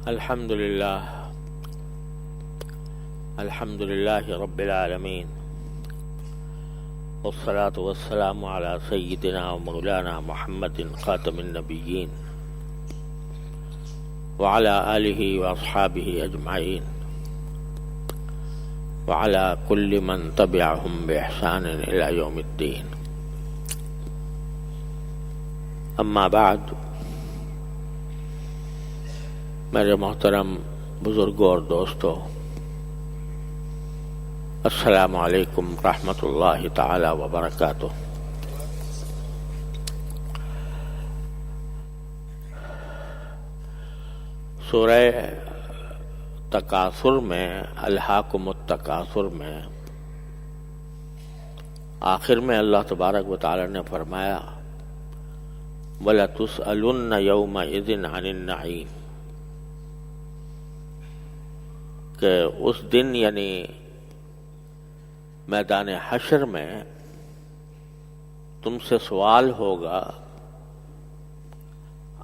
الحمد لله رب العالمين، والصلاة والسلام على سيدنا ومولانا محمد خاتم النبيين وعلى آله وأصحابه أجمعين وعلى كل من تبعهم بإحسان إلى يوم الدين. اما بعد، میرے محترم بزرگوں اور دوستو، السلام علیکم رحمۃ اللہ تعالی وبرکاتہ۔ سورہ تکاثر میں، الہاکم التکاثر میں آخر میں اللہ تبارک و تعالی نے فرمایا وَلَتُسْأَلُنَّ يَوْمَئِذٍ عَنِ النَّعِيمِ، کہ اس دن یعنی میدان حشر میں تم سے سوال ہوگا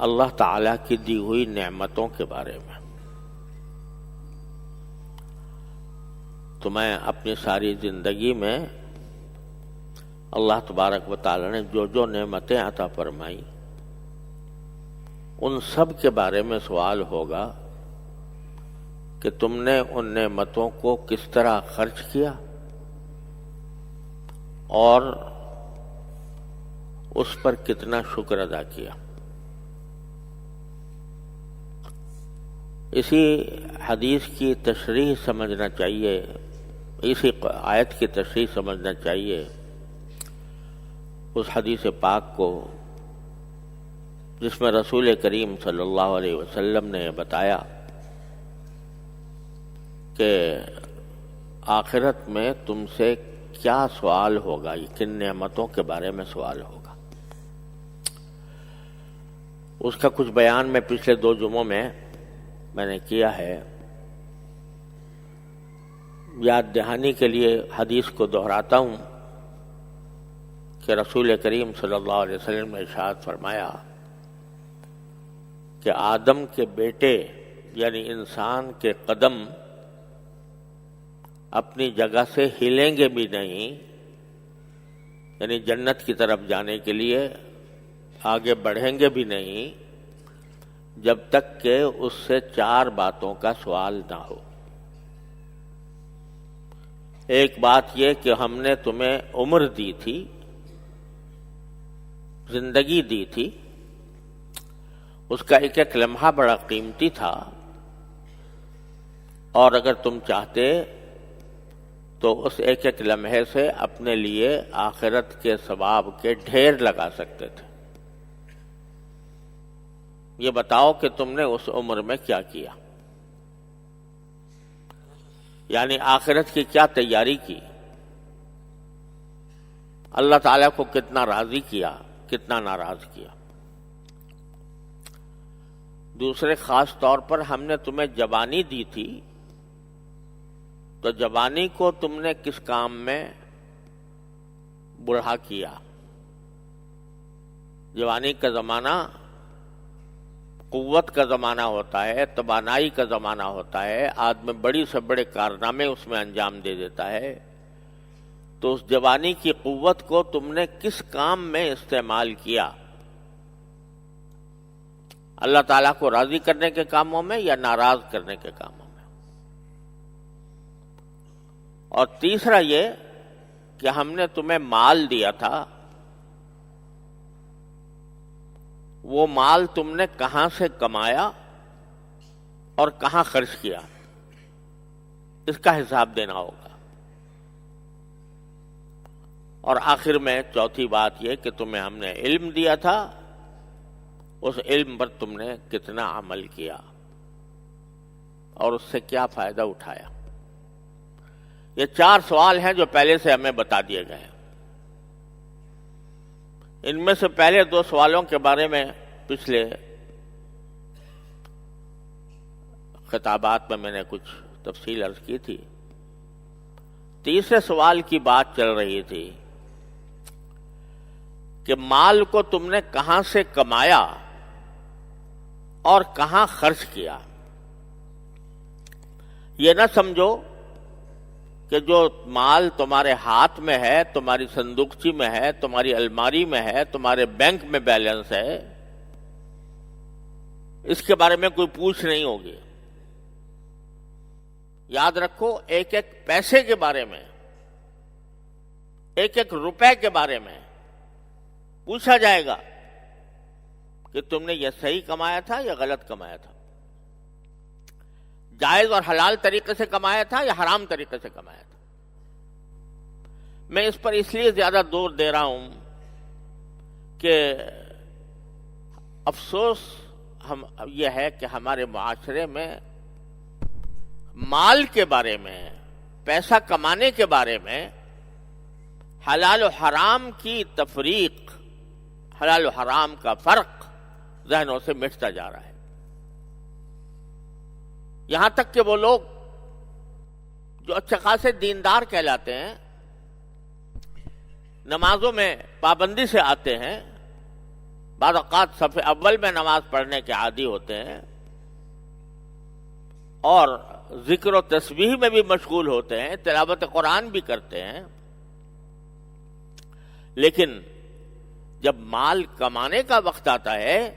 اللہ تعالیٰ کی دی ہوئی نعمتوں کے بارے میں۔ تمہیں اپنی ساری زندگی میں اللہ تبارک و تعالیٰ نے جو جو نعمتیں عطا فرمائی، ان سب کے بارے میں سوال ہوگا کہ تم نے ان نعمتوں کو کس طرح خرچ کیا اور اس پر کتنا شکر ادا کیا۔ اسی حدیث کی تشریح سمجھنا چاہیے، اسی آیت کی تشریح سمجھنا چاہیے اس حدیث پاک کو جس میں رسول کریم صلی اللہ علیہ وسلم نے بتایا کہ آخرت میں تم سے کیا سوال ہوگا، کن نعمتوں کے بارے میں سوال ہوگا۔ اس کا کچھ بیان میں پچھلے 2 جمعوں میں نے کیا ہے۔ یاد دہانی کے لیے حدیث کو دہراتا ہوں کہ رسول کریم صلی اللہ علیہ وسلم نے ارشاد فرمایا کہ آدم کے بیٹے یعنی انسان کے قدم اپنی جگہ سے ہلیں گے بھی نہیں، یعنی جنت کی طرف جانے کے لیے آگے بڑھیں گے بھی نہیں جب تک کہ اس سے 4 باتوں کا سوال نہ ہو۔ ایک بات یہ کہ ہم نے تمہیں عمر دی تھی، زندگی دی تھی، اس کا ایک ایک لمحہ بڑا قیمتی تھا، اور اگر تم چاہتے تو اس ایک ایک لمحے سے اپنے لیے آخرت کے ثواب کے ڈھیر لگا سکتے تھے۔ یہ بتاؤ کہ تم نے اس عمر میں کیا کیا، یعنی آخرت کی کیا تیاری کی، اللہ تعالیٰ کو کتنا راضی کیا، کتنا ناراض کیا۔ دوسرے خاص طور پر ہم نے تمہیں جوانی دی تھی، تو جوانی کو تم نے کس کام میں بڑھا کیا۔ جوانی کا زمانہ قوت کا زمانہ ہوتا ہے، توانائی کا زمانہ ہوتا ہے، آدمی بڑی سے بڑے کارنامے اس میں انجام دے دیتا ہے۔ تو اس جوانی کی قوت کو تم نے کس کام میں استعمال کیا، اللہ تعالیٰ کو راضی کرنے کے کاموں میں یا ناراض کرنے کے کاموں میں۔ اور تیسرا یہ کہ ہم نے تمہیں مال دیا تھا، وہ مال تم نے کہاں سے کمایا اور کہاں خرچ کیا، اس کا حساب دینا ہوگا۔ اور آخر میں چوتھی بات یہ کہ تمہیں ہم نے علم دیا تھا، اس علم پر تم نے کتنا عمل کیا اور اس سے کیا فائدہ اٹھایا۔ یہ 4 سوال ہیں جو پہلے سے ہمیں بتا دیے گئے ہیں۔ ان میں سے پہلے 2 سوالوں کے بارے میں پچھلے خطابات میں نے کچھ تفصیل عرض کی تھی۔ تیسرے سوال کی بات چل رہی تھی کہ مال کو تم نے کہاں سے کمایا اور کہاں خرچ کیا۔ یہ نہ سمجھو کہ جو مال تمہارے ہاتھ میں ہے، تمہاری صندوقچی میں ہے، تمہاری الماری میں ہے، تمہارے بینک میں بیلنس ہے، اس کے بارے میں کوئی پوچھ نہیں ہوگی۔ یاد رکھو، ایک ایک پیسے کے بارے میں، ایک ایک روپے کے بارے میں پوچھا جائے گا کہ تم نے یہ صحیح کمایا تھا یا غلط کمایا تھا، جائز اور حلال طریقے سے کمایا تھا یا حرام طریقے سے کمایا تھا۔ میں اس پر اس لیے زیادہ زور دے رہا ہوں کہ افسوس یہ ہے کہ ہمارے معاشرے میں مال کے بارے میں، پیسہ کمانے کے بارے میں حلال و حرام کی تفریق، حلال و حرام کا فرق ذہنوں سے مٹتا جا رہا ہے۔ یہاں تک کہ وہ لوگ جو اچھے خاصے دیندار کہلاتے ہیں، نمازوں میں پابندی سے آتے ہیں، بعض اوقات صف اول میں نماز پڑھنے کے عادی ہوتے ہیں اور ذکر و تسبیح میں بھی مشغول ہوتے ہیں، تلاوت قرآن بھی کرتے ہیں، لیکن جب مال کمانے کا وقت آتا ہے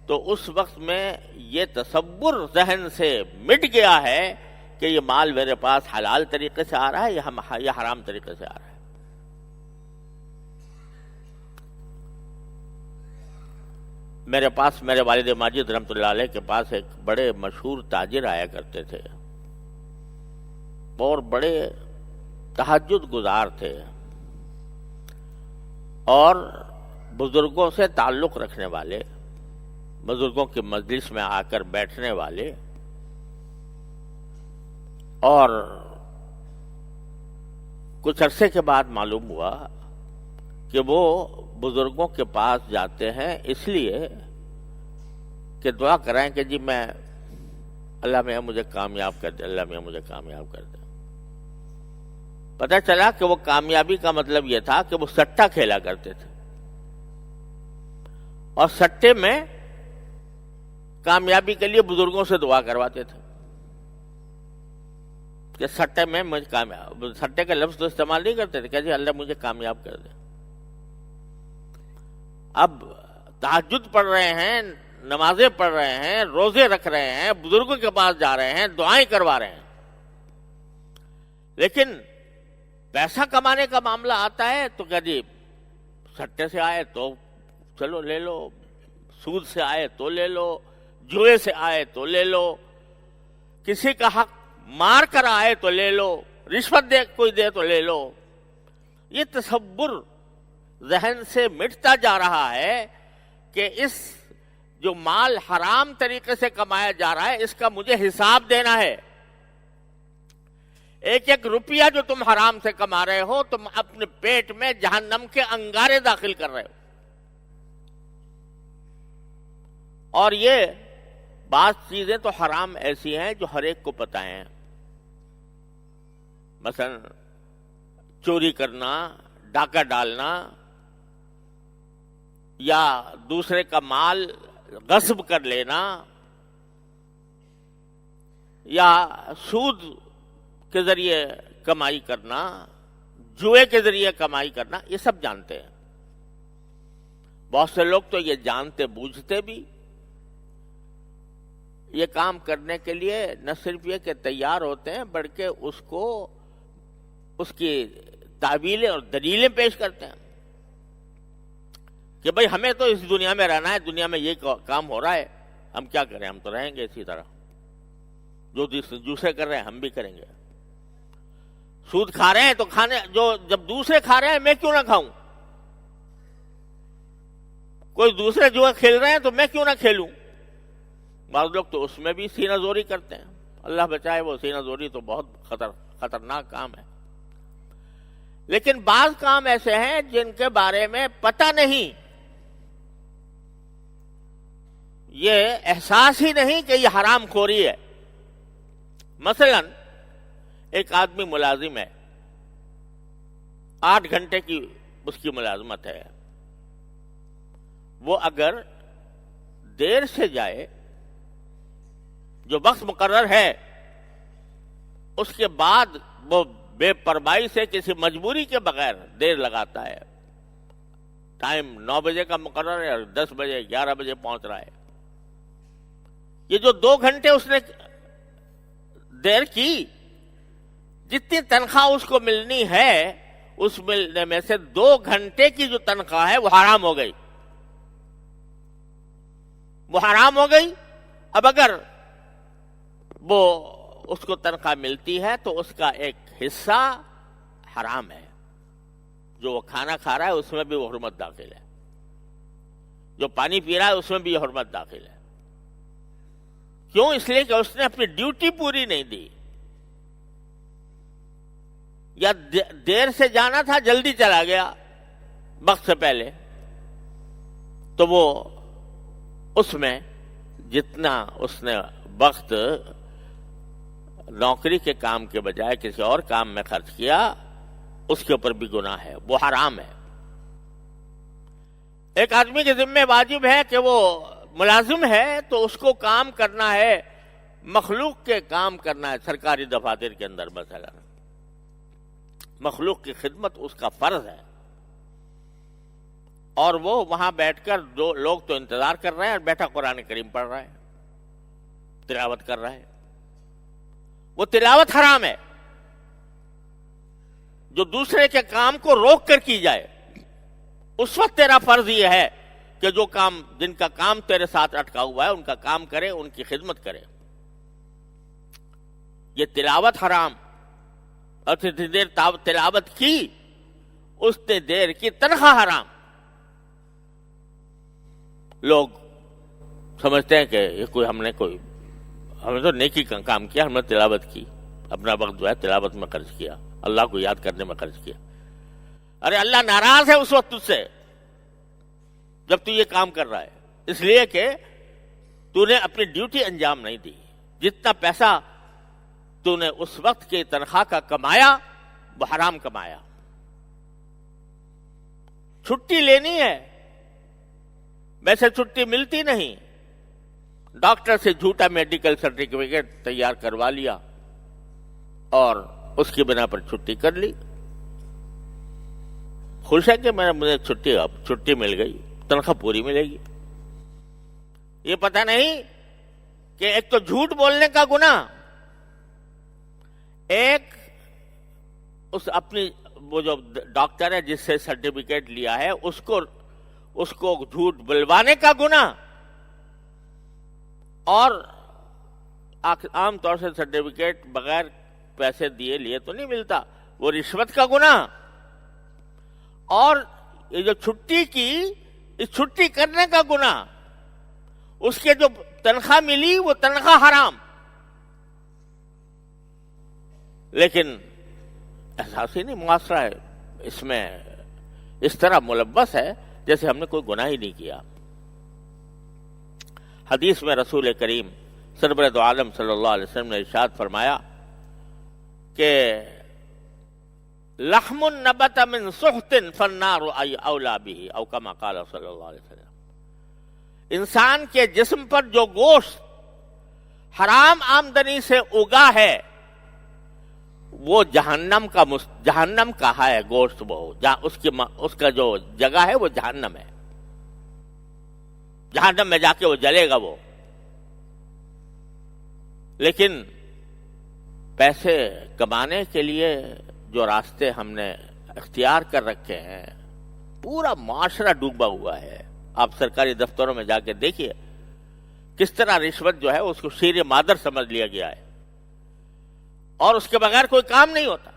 تو اس وقت میں یہ تصور ذہن سے مٹ گیا ہے کہ یہ مال میرے پاس حلال طریقے سے آ رہا ہے یا حرام طریقے سے آ رہا ہے۔ میرے پاس، میرے والد ماجد رحمۃ اللہ علیہ کے پاس ایک بڑے مشہور تاجر آیا کرتے تھے اور بڑے تہجد گزار تھے اور بزرگوں سے تعلق رکھنے والے، بزرگوں کی مجلس میں آ کر بیٹھنے والے، اور کچھ عرصے کے بعد معلوم ہوا کہ وہ بزرگوں کے پاس جاتے ہیں اس لیے کہ دعا کرائیں کہ جی میں اللہ میاں مجھے کامیاب کر دے، اللہ میاں مجھے کامیاب کر دے۔ پتہ چلا کہ وہ کامیابی کا مطلب یہ تھا کہ وہ سٹہ کھیلا کرتے تھے اور سٹے میں کامیابی کے لیے بزرگوں سے دعا کرواتے تھے کہ سٹے میں مجھے کامیاب، سٹے کا لفظ تو استعمال نہیں کرتے تھے کہ جی اللہ مجھے کامیاب کر دے۔ اب تہجد پڑھ رہے ہیں، نمازیں پڑھ رہے ہیں، روزے رکھ رہے ہیں، بزرگوں کے پاس جا رہے ہیں، دعائیں کروا رہے ہیں، لیکن پیسہ کمانے کا معاملہ آتا ہے تو کیا جی سٹے سے آئے تو چلو لے لو، سود سے آئے تو لے لو، جوئے سے آئے تو لے لو، کسی کا حق مار کر آئے تو لے لو، رشوت دے کوئی دے تو لے لو۔ یہ تصور ذہن سے مٹتا جا رہا ہے کہ اس جو مال حرام طریقے سے کمایا جا رہا ہے اس کا مجھے حساب دینا ہے۔ ایک ایک روپیہ جو تم حرام سے کما رہے ہو تم اپنے پیٹ میں جہنم کے انگارے داخل کر رہے ہو۔ اور یہ بعض چیزیں تو حرام ایسی ہیں جو ہر ایک کو پتہ ہیں، مثلا چوری کرنا، ڈاکہ ڈالنا، یا دوسرے کا مال غصب کر لینا، یا سود کے ذریعے کمائی کرنا، جوئے کے ذریعے کمائی کرنا، یہ سب جانتے ہیں۔ بہت سے لوگ تو یہ جانتے بوجھتے بھی یہ کام کرنے کے لیے نہ صرف یہ کہ تیار ہوتے ہیں بلکہ اس کو اس کی تعویلیں اور دلیلیں پیش کرتے ہیں کہ بھئی ہمیں تو اس دنیا میں رہنا ہے، دنیا میں یہ کام ہو رہا ہے، ہم کیا کریں، ہم تو رہیں گے اسی طرح، جو دوسرے کر رہے ہیں ہم بھی کریں گے۔ سود کھا رہے ہیں تو جب دوسرے کھا رہے ہیں میں کیوں نہ کھاؤں، کوئی دوسرے جوا کھیل رہے ہیں تو میں کیوں نہ کھیلوں۔ بعض لوگ تو اس میں بھی سینہ زوری کرتے ہیں، اللہ بچائے، وہ سینہ زوری تو بہت خطرناک کام ہے۔ لیکن بعض کام ایسے ہیں جن کے بارے میں پتہ نہیں، یہ احساس ہی نہیں کہ یہ حرام خوری ہے۔ مثلا ایک آدمی ملازم ہے، 8 گھنٹے کی اس کی ملازمت ہے، وہ اگر دیر سے جائے، جو وقت مقرر ہے اس کے بعد وہ بے پرواہی سے کسی مجبوری کے بغیر دیر لگاتا ہے. ٹائم 9 بجے کا مقرر ہے اور 10 بجے 11 بجے پہنچ رہا ہے. یہ جو 2 گھنٹے اس نے دیر کی، جتنی تنخواہ اس کو ملنی ہے اس ملنے میں سے 2 گھنٹے کی جو تنخواہ ہے وہ حرام ہو گئی. وہ حرام ہو گئی. اب اگر وہ اس کو تنخواہ ملتی ہے تو اس کا ایک حصہ حرام ہے. جو وہ کھانا کھا رہا ہے اس میں بھی وہ حرمت داخل ہے، جو پانی پی رہا ہے اس میں بھی یہ حرمت داخل ہے. کیوں؟ اس لیے کہ اس نے اپنی ڈیوٹی پوری نہیں دی. یا دیر سے جانا تھا، جلدی چلا گیا وقت سے پہلے، تو وہ اس میں جتنا اس نے وقت نوکری کے کام کے بجائے کسی اور کام میں خرچ کیا، اس کے اوپر بھی گناہ ہے، وہ حرام ہے. ایک آدمی کے ذمہ واجب ہے کہ وہ ملازم ہے تو اس کو کام کرنا ہے، مخلوق کے کام کرنا ہے. سرکاری دفاتر کے اندر مثلا مخلوق کی خدمت اس کا فرض ہے، اور وہ وہاں بیٹھ کر لوگ تو انتظار کر رہے ہیں اور بیٹھا قرآن کریم پڑھ رہا ہے، تلاوت کر رہا ہے. وہ تلاوت حرام ہے. جو دوسرے کے کام کو روک کر کی جائے، اس وقت تیرا فرض یہ ہے کہ جو کام جن کا کام تیرے ساتھ اٹکا ہوا ہے ان کا کام کرے، ان کی خدمت کرے. یہ تلاوت حرام. اور جتنی دیر تلاوت کی اتنی دیر کی تنخواہ حرام. لوگ سمجھتے ہیں کہ یہ ہم نے تو نیکی کا کام کیا، ہم نے تلاوت کی، اپنا وقت جو ہے تلاوت میں خرچ کیا، اللہ کو یاد کرنے میں خرچ کیا. ارے اللہ ناراض ہے اس وقت تجھ سے جب تو یہ کام کر رہا ہے، اس لیے کہ تو نے اپنی ڈیوٹی انجام نہیں دی. جتنا پیسہ تو نے اس وقت کی تنخواہ کا کمایا وہ حرام کمایا. چھٹی لینی ہے، ویسے چھٹی ملتی نہیں. ڈاکٹر سے جھوٹا میڈیکل سرٹیفکیٹ تیار کروا لیا اور اس کی بنا پر چھٹی کر لی. خوش ہے کہ مجھے چھٹی مل گئی، تنخواہ پوری ملے گی. یہ پتہ نہیں کہ ایک تو جھوٹ بولنے کا گناہ، ایک اس اپنی وہ جو ڈاکٹر ہے جس سے سرٹیفکیٹ لیا ہے اس کو جھوٹ بلوانے کا گناہ، اور عام طور سے سرٹیفکیٹ بغیر پیسے دیے لیے تو نہیں ملتا، وہ رشوت کا گناہ. اور یہ جو چھٹی کی، اس چھٹی کرنے کا گناہ، اس کے جو تنخواہ ملی وہ تنخواہ حرام. لیکن احساس ہی نہیں، معاشرہ ہے اس میں اس طرح ملوث ہے جیسے ہم نے کوئی گناہ ہی نہیں کیا. حدیث میں رسول کریم سرورت عالم صلی اللہ علیہ وسلم نے ارشاد فرمایا کہ لحم نبت من سحت فالنار اولا به، او کما قال صلی اللہ علیہ وسلم. انسان کے جسم پر جو گوشت حرام آمدنی سے اگا ہے وہ جہنم کا ہے گوشت. وہ اس کا جو جگہ ہے وہ جہنم ہے، جہنم میں جا کے وہ جلے گا وہ. لیکن پیسے کمانے کے لیے جو راستے ہم نے اختیار کر رکھے ہیں، پورا معاشرہ ڈوبا ہوا ہے. آپ سرکاری دفتروں میں جا کے دیکھیے کس طرح رشوت جو ہے اس کو شیر مادر سمجھ لیا گیا ہے، اور اس کے بغیر کوئی کام نہیں ہوتا.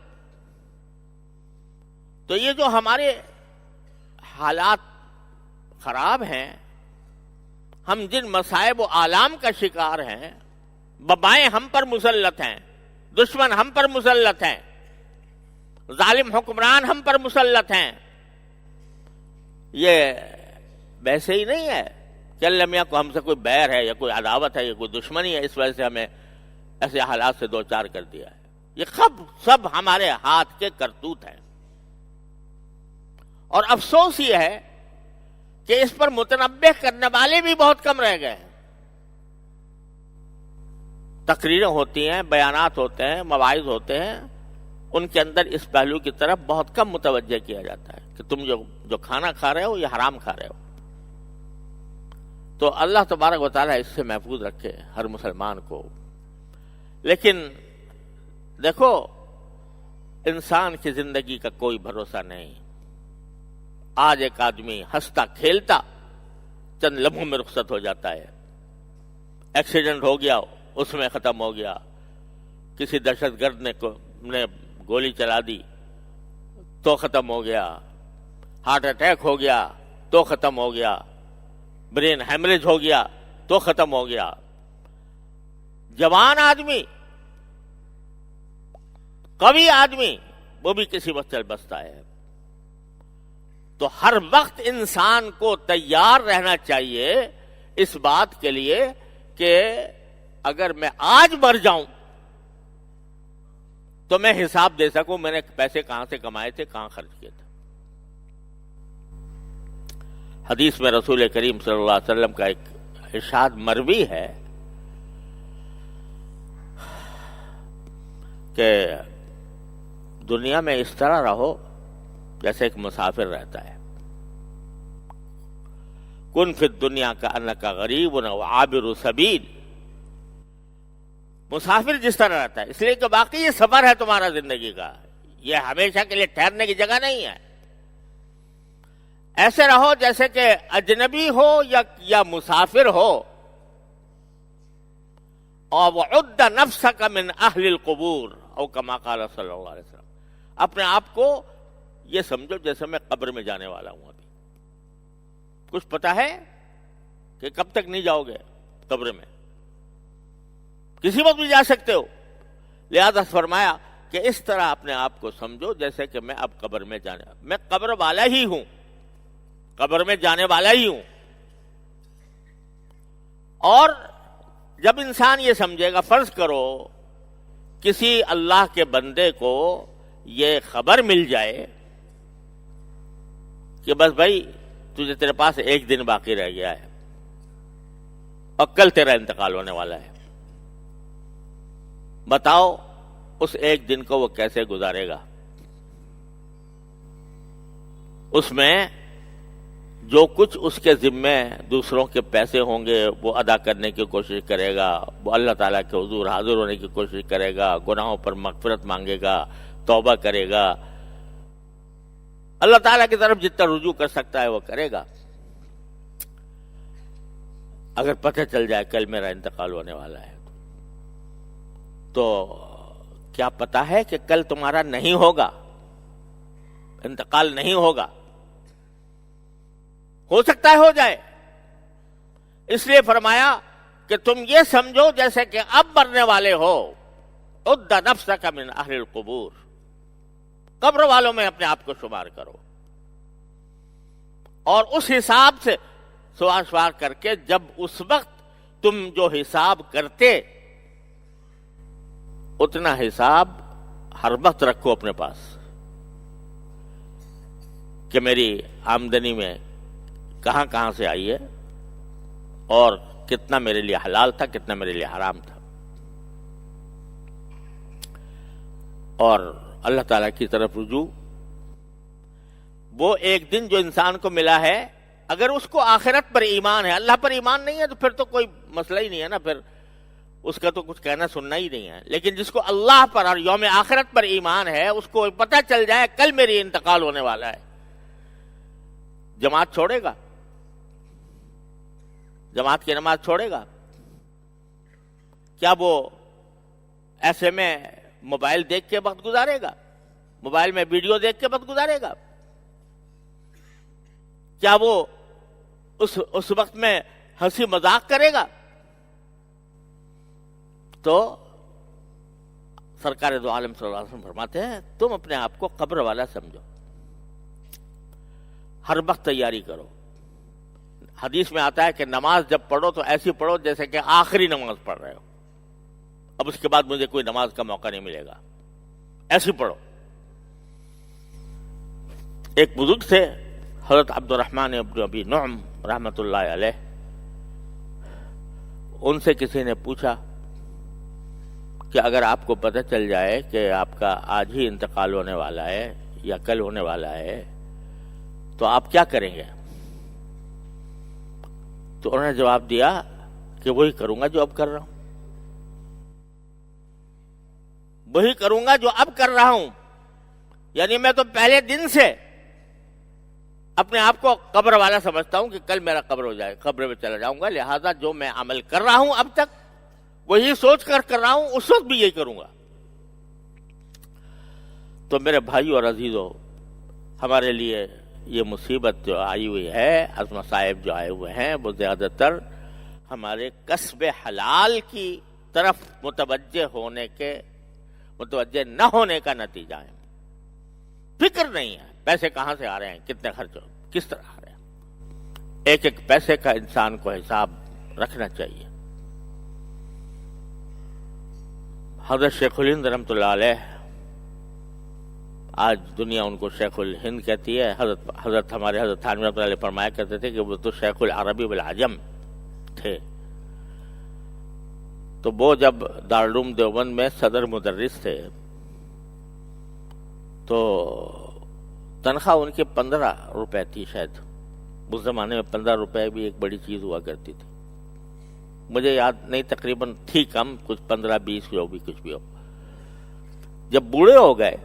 تو یہ جو ہمارے حالات خراب ہیں، ہم جن مصائب و آلام کا شکار ہیں، وبائیں ہم پر مسلط ہیں، دشمن ہم پر مسلط ہیں، ظالم حکمران ہم پر مسلط ہیں. یہ ویسے ہی نہیں ہے کہ اللہ میاں کو ہم سے کوئی بیر ہے یا کوئی عداوت ہے یا کوئی دشمنی ہے، اس وجہ سے ہمیں ایسے حالات سے دوچار کر دیا ہے. یہ سب ہمارے ہاتھ کے کرتوت ہیں. اور افسوس یہ ہے کہ اس پر متنبہ کرنے والے بھی بہت کم رہ گئے ہیں. تقریریں ہوتی ہیں، بیانات ہوتے ہیں، مواعظ ہوتے ہیں، ان کے اندر اس پہلو کی طرف بہت کم متوجہ کیا جاتا ہے کہ تم جو کھانا کھا رہے ہو یہ حرام کھا رہے ہو. تو اللہ تبارک و تعالیٰ اس سے محفوظ رکھے ہر مسلمان کو. لیکن دیکھو، انسان کی زندگی کا کوئی بھروسہ نہیں. آج ایک آدمی ہنستا کھیلتا چند لمحوں میں رخصت ہو جاتا ہے. ایکسیڈنٹ ہو گیا، اس میں ختم ہو گیا. کسی دہشت گرد نے گولی چلا دی تو ختم ہو گیا. ہارٹ اٹیک ہو گیا تو ختم ہو گیا. برین ہیمریج ہو گیا تو ختم ہو گیا. جوان آدمی، قوی آدمی، وہ بھی کسی وقت چل بستا ہے. تو ہر وقت انسان کو تیار رہنا چاہیے اس بات کے لیے کہ اگر میں آج مر جاؤں تو میں حساب دے سکوں میں نے پیسے کہاں سے کمائے تھے، کہاں خرچ کیے تھے. حدیث میں رسول کریم صلی اللہ علیہ وسلم کا ایک ارشاد مروی ہے کہ دنیا میں اس طرح رہو جیسے ایک مسافر رہتا ہے. کن فی الدنیا کأنک غریب و عابر سبیل. مسافر جس طرح رہتا ہے، اس لیے کہ باقی یہ سفر ہے تمہارا زندگی کا، یہ ہمیشہ کے لیے ٹھہرنے کی جگہ نہیں ہے. ایسے رہو جیسے کہ اجنبی ہو یا مسافر ہو. اور وعد نفسک من اہل القبور او کما قال صلی اللہ علیہ وسلم. اپنے آپ کو یہ سمجھو جیسے میں قبر میں جانے والا ہوں. ابھی کچھ پتا ہے کہ کب تک نہیں جاؤ گے قبر میں، کسی وقت بھی جا سکتے ہو. لہذا فرمایا کہ اس طرح اپنے آپ کو سمجھو جیسے کہ میں اب قبر میں میں قبر والا ہی ہوں، قبر میں جانے والا ہی ہوں. اور جب انسان یہ سمجھے گا، فرض کرو کسی اللہ کے بندے کو یہ خبر مل جائے کہ بس بھائی تجھے تیرے پاس ایک دن باقی رہ گیا ہے اور کل تیرا انتقال ہونے والا ہے. بتاؤ اس ایک دن کو وہ کیسے گزارے گا؟ اس میں جو کچھ اس کے ذمے دوسروں کے پیسے ہوں گے وہ ادا کرنے کی کوشش کرے گا، وہ اللہ تعالیٰ کے حضور حاضر ہونے کی کوشش کرے گا، گناہوں پر مغفرت مانگے گا، توبہ کرے گا، اللہ تعالیٰ کی طرف جتنا رجوع کر سکتا ہے وہ کرے گا. اگر پتہ چل جائے کل میرا انتقال ہونے والا ہے تو کیا پتا ہے کہ کل تمہارا نہیں ہوگا، انتقال نہیں ہوگا؟ ہو سکتا ہے ہو جائے. اس لیے فرمایا کہ تم یہ سمجھو جیسے کہ اب مرنے والے ہو. عد نفسک من اہل القبور. قبر والوں میں اپنے آپ کو شمار کرو اور اس حساب سے سوال شمار کر کے جب اس وقت تم جو حساب کرتے اتنا حساب ہر وقت رکھو اپنے پاس کہ میری آمدنی میں کہاں کہاں سے آئی ہے اور کتنا میرے لیے حلال تھا، کتنا میرے لیے حرام تھا. اور اللہ تعالیٰ کی طرف رجوع، وہ ایک دن جو انسان کو ملا ہے، اگر اس کو آخرت پر ایمان ہے، اللہ پر ایمان نہیں ہے تو پھر تو کوئی مسئلہ ہی نہیں ہے نا، پھر اس کا تو کچھ کہنا سننا ہی نہیں ہے. لیکن جس کو اللہ پر اور یوم آخرت پر ایمان ہے، اس کو پتہ چل جائے کل میری انتقال ہونے والا ہے، جماعت چھوڑے گا؟ جماعت کی نماز چھوڑے گا؟ کیا وہ ایسے میں موبائل دیکھ کے وقت گزارے گا؟ موبائل میں ویڈیو دیکھ کے وقت گزارے گا؟ کیا وہ اس وقت میں ہنسی مذاق کرے گا؟ تو سرکار دو عالم صلی اللہ علیہ وسلم فرماتے ہیں تم اپنے آپ کو قبر والا سمجھو، ہر وقت تیاری کرو. حدیث میں آتا ہے کہ نماز جب پڑھو تو ایسی پڑھو جیسے کہ آخری نماز پڑھ رہے ہو، اب اس کے بعد مجھے کوئی نماز کا موقع نہیں ملے گا، ایسی پڑھو. ایک بزرگ تھے حضرت عبد الرحمن ابن ابی نعم رحمۃ اللہ علیہ. ان سے کسی نے پوچھا کہ اگر آپ کو پتہ چل جائے کہ آپ کا آج ہی انتقال ہونے والا ہے یا کل ہونے والا ہے تو آپ کیا کریں گے؟ تو انہوں نے جواب دیا کہ وہی کروں گا جو اب کر رہا ہوں، وہی کروں گا جو اب کر رہا ہوں. یعنی میں تو پہلے دن سے اپنے آپ کو قبر والا سمجھتا ہوں کہ کل میرا قبر ہو جائے، قبر میں چلا جاؤں گا، لہذا جو میں عمل کر رہا ہوں اب تک وہی سوچ کر رہا ہوں، اس وقت بھی یہی کروں گا. تو میرے بھائیو اور عزیزو، ہمارے لیے یہ مصیبت جو آئی ہوئی ہے، مصائب جو آئے ہوئے ہیں، وہ زیادہ تر ہمارے کسب حلال کی طرف متوجہ نہ ہونے کا نتیجہ ہے. فکر نہیں ہے پیسے کہاں سے آ رہے ہیں، کتنے خرچ ہو، کس طرح آ رہے ہیں. ایک ایک پیسے کا انسان کو حساب رکھنا چاہیے. حضرت شیخ الہند رحمۃ اللہ علیہ، آج دنیا ان کو شیخ الہند کہتی ہے. حضرت تھانوی رحمۃ اللہ علیہ فرمایا کرتے تھے کہ وہ تو شیخ العربی والعجم تھے. تو وہ جب دارالعلوم دیوبند میں صدر مدرس تھے تو تنخواہ ان کی 15 روپے تھی شاید. اس زمانے میں 15 روپے بھی ایک بڑی چیز ہوا کرتی تھی. مجھے یاد نہیں، تقریباً تھی کم، کچھ 15-20 جو بھی کچھ بھی ہو. جب بوڑھے ہو گئے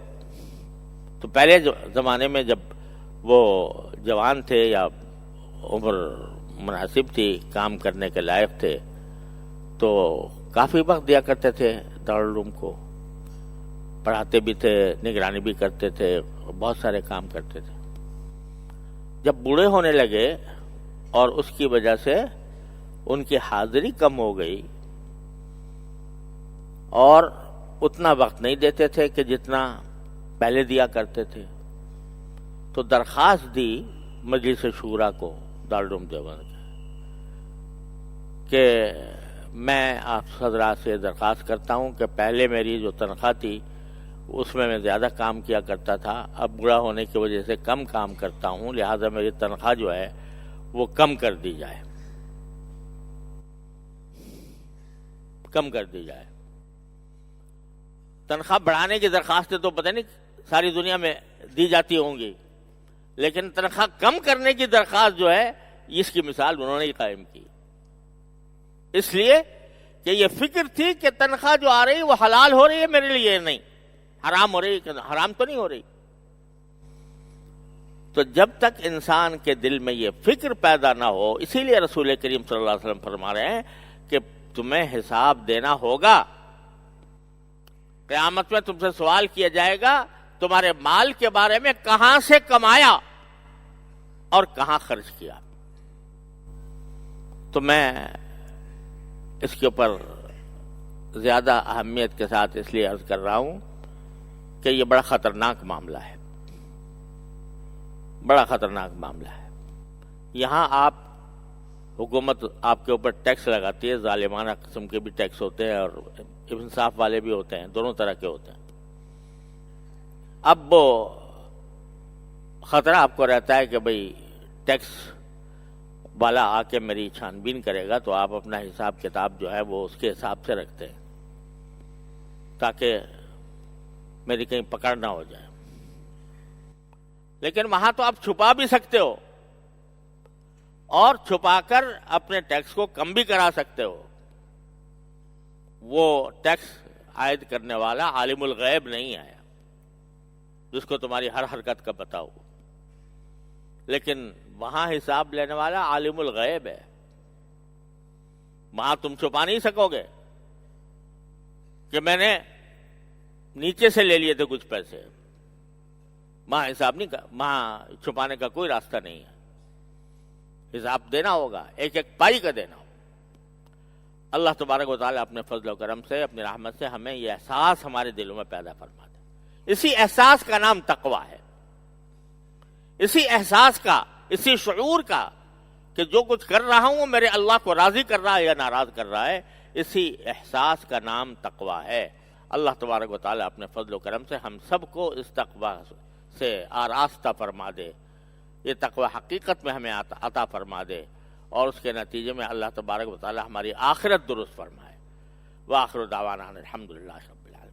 تو پہلے زمانے میں جب وہ جوان تھے یا عمر مناسب تھی، کام کرنے کے لائق تھے، تو کافی وقت دیا کرتے تھے دارالعلوم کو. پڑھاتے بھی تھے، نگرانی بھی کرتے تھے، بہت سارے کام کرتے تھے. جب بوڑھے ہونے لگے اور اس کی وجہ سے ان کی حاضری کم ہو گئی اور اتنا وقت نہیں دیتے تھے کہ جتنا پہلے دیا کرتے تھے، تو درخواست دی مجلس شورا کو دارالعلوم دیوبند کہ میں آپ حضرات سے درخواست کرتا ہوں کہ پہلے میری جو تنخواہ تھی اس میں زیادہ کام کیا کرتا تھا، اب بوڑھا ہونے کی وجہ سے کم کام کرتا ہوں، لہذا میری تنخواہ جو ہے وہ کم کر دی جائے. تنخواہ بڑھانے کی درخواستیں تو پتہ نہیں ساری دنیا میں دی جاتی ہوں گی، لیکن تنخواہ کم کرنے کی درخواست جو ہے اس کی مثال انہوں نے ہی قائم کی. اس لیے کہ یہ فکر تھی کہ تنخواہ جو آ رہی وہ حلال ہو رہی ہے میرے لیے، نہیں حرام ہو رہی، حرام تو نہیں ہو رہی. تو جب تک انسان کے دل میں یہ فکر پیدا نہ ہو، اسی لیے رسول کریم صلی اللہ علیہ وسلم فرما رہے ہیں کہ تمہیں حساب دینا ہوگا. قیامت میں تم سے سوال کیا جائے گا تمہارے مال کے بارے میں، کہاں سے کمایا اور کہاں خرچ کیا. تو میں اس کے اوپر زیادہ اہمیت کے ساتھ اس لیے عرض کر رہا ہوں کہ یہ بڑا خطرناک معاملہ ہے، بڑا خطرناک معاملہ ہے. یہاں حکومت آپ کے اوپر ٹیکس لگاتی ہے، ظالمانہ قسم کے بھی ٹیکس ہوتے ہیں اور انصاف والے بھی ہوتے ہیں، دونوں طرح کے ہوتے ہیں. اب وہ خطرہ آپ کو رہتا ہے کہ بھئی ٹیکس والا آ کے میری چھان بین کرے گا، تو آپ اپنا حساب کتاب جو ہے وہ اس کے حساب سے رکھتے ہیں تاکہ میری کہیں پکڑ نہ ہو جائے. لیکن وہاں تو آپ چھپا بھی سکتے ہو اور چھپا کر اپنے ٹیکس کو کم بھی کرا سکتے ہو. وہ ٹیکس عائد کرنے والا عالم الغیب نہیں آیا جس کو تمہاری ہر حرکت کا پتہ ہو، لیکن وہاں حساب لینے والا عالم الغیب ہے. وہاں تم چھپا نہیں سکو گے کہ میں نے نیچے سے لے لیے تھے کچھ پیسے. وہاں حساب نہیں، وہاں چھپانے کا کوئی راستہ نہیں ہے. حساب دینا ہوگا، ایک ایک پائی کا دینا ہوگا. اللہ تبارک و تعالیٰ اپنے فضل و کرم سے، اپنی رحمت سے ہمیں یہ احساس ہمارے دلوں میں پیدا فرما دے. اسی احساس کا نام تقویٰ ہے، اسی احساس کا، اسی شعور کا کہ جو کچھ کر رہا ہوں وہ میرے اللہ کو راضی کر رہا ہے یا ناراض کر رہا ہے، اسی احساس کا نام تقویٰ ہے. اللہ تبارک و تعالیٰ اپنے فضل و کرم سے ہم سب کو اس تقویٰ سے آراستہ فرما دے، یہ تقویٰ حقیقت میں ہمیں عطا فرما دے، اور اس کے نتیجے میں اللہ تبارک و تعالیٰ ہماری آخرت درست فرمائے. وآخر دعوانا الحمد للہ رب العالمین.